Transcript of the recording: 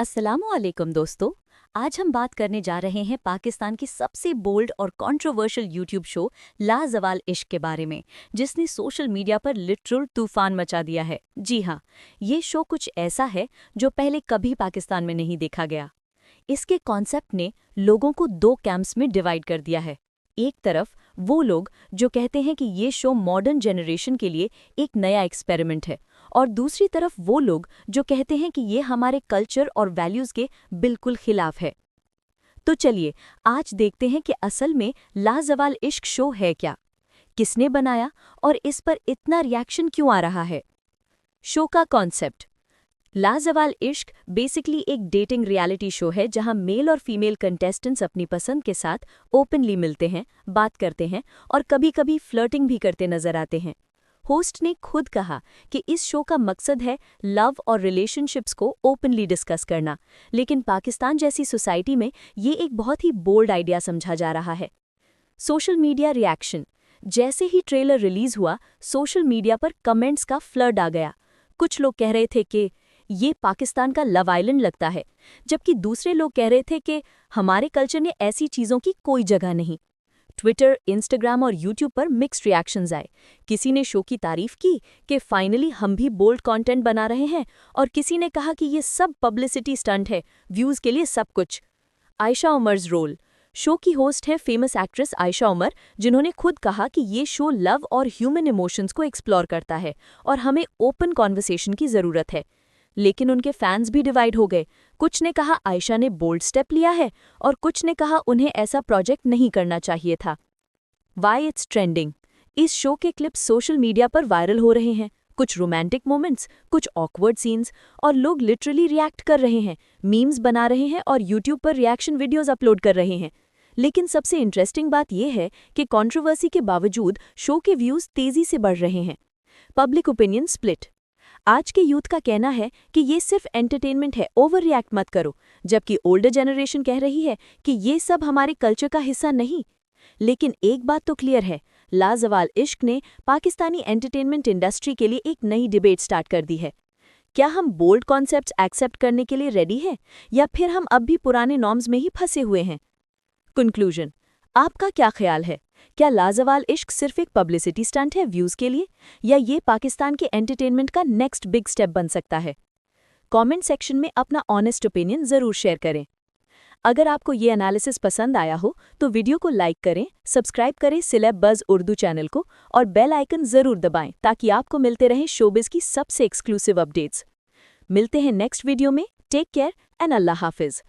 अस्सलामुअलैकुम दोस्तों। आज हम बात करने जा रहे हैं पाकिस्तान की सबसे बोल्ड और कंट्रोवर्शियल यूट्यूब शो लाजवाल इश्क के बारे में, जिसने सोशल मीडिया पर लिटरल तूफान मचा दिया है। जी हाँ, ये शो कुछ ऐसा है जो पहले कभी पाकिस्तान में नहीं देखा गया। इसके कॉन्सेप्ट ने लोगों को दो कैंप्स में डिवाइड कर दिया है। एक तरफ वो लोग जो कहते हैं कि ये शो मॉडर्न जनरेशन के लिए एक नया एक्सपेरिमेंट है, और दूसरी तरफ वो लोग जो कहते हैं कि ये हमारे कल्चर और वैल्यूज़ के बिल्कुल खिलाफ है। तो चलिए आज देखते हैं कि असल में लाजवाल इश्क शो है क्या, किसने बनाया और इस पर इतना रिएक्शन क्यों आ रहा है। शो का कॉन्सेप्ट लाजवाल इश्क बेसिकली एक डेटिंग रियलिटी शो है जहां मेल और फीमेल कंटेस्टेंट्स अपनी पसंद के साथ ओपनली मिलते हैं, बात करते हैं और कभी-कभी फ्लर्टिंग भी करते नजर आते हैं। होस्ट ने खुद कहा कि इस शो का मकसद है लव और रिलेशनशिप्स को ओपनली डिस्कस करना, लेकिन पाकिस्तान जैसी सोसाइटी में ये एक बहुत ही बोल्ड आइडिया समझा जा रहा है। सोशल मीडिया रिएक्शन जैसे ही ट्रेलर रिलीज हुआ, सोशल मीडिया पर कमेंट्स का फ्लड आ गया। कुछ लोग कह रहे थे कि ये पाकिस्तान का लव आइलैंड लगता है, जबकि दूसरे लोग कह रहे थे कि हमारे कल्चर में ऐसी चीज़ों की कोई जगह नहीं। ट्विटर, इंस्टाग्राम और यूट्यूब पर मिक्स्ड रिएक्शंस आए। किसी ने शो की तारीफ की कि फाइनली हम भी बोल्ड कंटेंट बना रहे हैं, और किसी ने कहा कि ये सब पब्लिसिटी स्टंट है, व्यूज़ के लिए सब कुछ। आयशा उमर्स रोल शो की होस्ट है फेमस एक्ट्रेस आयशा उमर, जिन्होंने खुद कहा कि ये शो लव और ह्यूमन इमोशंस को एक्सप्लोर करता है और हमें ओपन कॉन्वर्सेशन की ज़रूरत है। लेकिन उनके फैंस भी डिवाइड हो गए। कुछ ने कहा आयशा ने बोल्ड स्टेप लिया है और कुछ ने कहा उन्हें ऐसा प्रोजेक्ट नहीं करना चाहिए था। वाई इट्स ट्रेंडिंग इस शो के क्लिप्स सोशल मीडिया पर वायरल हो रहे हैं। कुछ रोमांटिक मोमेंट्स, कुछ ऑकवर्ड सीन्स, और लोग लिटरली रिएक्ट कर रहे हैं, मीम्स बना रहे हैं और यूट्यूब पर रिएक्शन वीडियोस अपलोड कर रहे हैं। लेकिन सबसे इंटरेस्टिंग बात यह है कि कंट्रोवर्सी के बावजूद शो के व्यूज़ तेज़ी से बढ़ रहे हैं। पब्लिक ओपिनियन स्प्लिट आज के यूथ का कहना है कि ये सिर्फ एंटरटेनमेंट है, ओवर रिएक्ट मत करो, जबकि ओल्डर जनरेशन कह रही है कि ये सब हमारे कल्चर का हिस्सा नहीं। लेकिन एक बात तो क्लियर है, लाजवाल इश्क ने पाकिस्तानी एंटरटेनमेंट इंडस्ट्री के लिए एक नई डिबेट स्टार्ट कर दी है। क्या हम बोल्ड कॉन्सेप्ट्स एक्सेप्ट करने के लिए रेडी हैं, या फिर हम अब भी पुराने नॉर्म्स में ही फंसे हुए हैं। कंक्लूजन, आपका क्या ख्याल है? क्या लाजवाल इश्क सिर्फ एक पब्लिसिटी स्टंट है व्यूज़ के लिए, या ये पाकिस्तान के एंटरटेनमेंट का नेक्स्ट बिग स्टेप बन सकता है? कमेंट सेक्शन में अपना ऑनेस्ट ओपिनियन ज़रूर शेयर करें। अगर आपको ये एनालिसिस पसंद आया हो तो वीडियो को लाइक करें, सब्सक्राइब करें सिलेब बज़ उर्दू चैनल को, और बेल आइकन ज़रूर दबाएं ताकि आपको मिलते रहें शोबिज़ की सबसे एक्सक्लूसिव अपडेट्स। मिलते हैं नेक्स्ट वीडियो में। टेक केयर एंड अल्लाह हाफिज़।